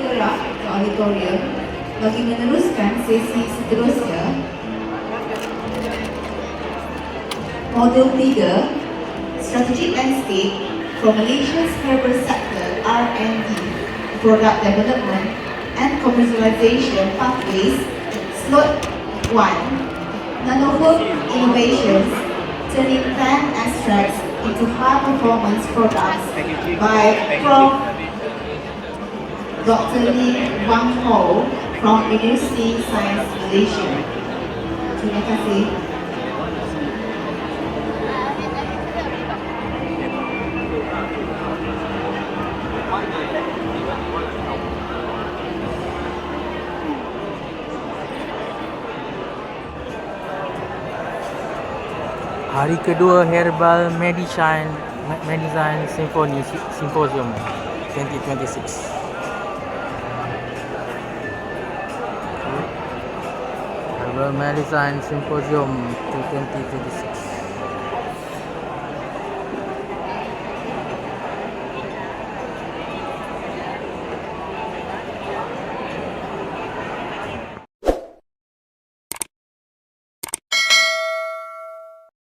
Bergerak ke auditorium bagi meneruskan sesi seterusnya. Modul 3, Strategic Landscape for Malaysia's Herbal Sector R&D, Product Development and Commercialization Pathways, Slot 1, Nanoherb Innovations, Turning Plant Extracts into High Performance Products by Prof. Dr. Lee Wang Ho from University Science Malaysia. Terima kasih. Hari kedua Herbal Medicine Symposium 2026. Herbal Medicine Symposium 2026.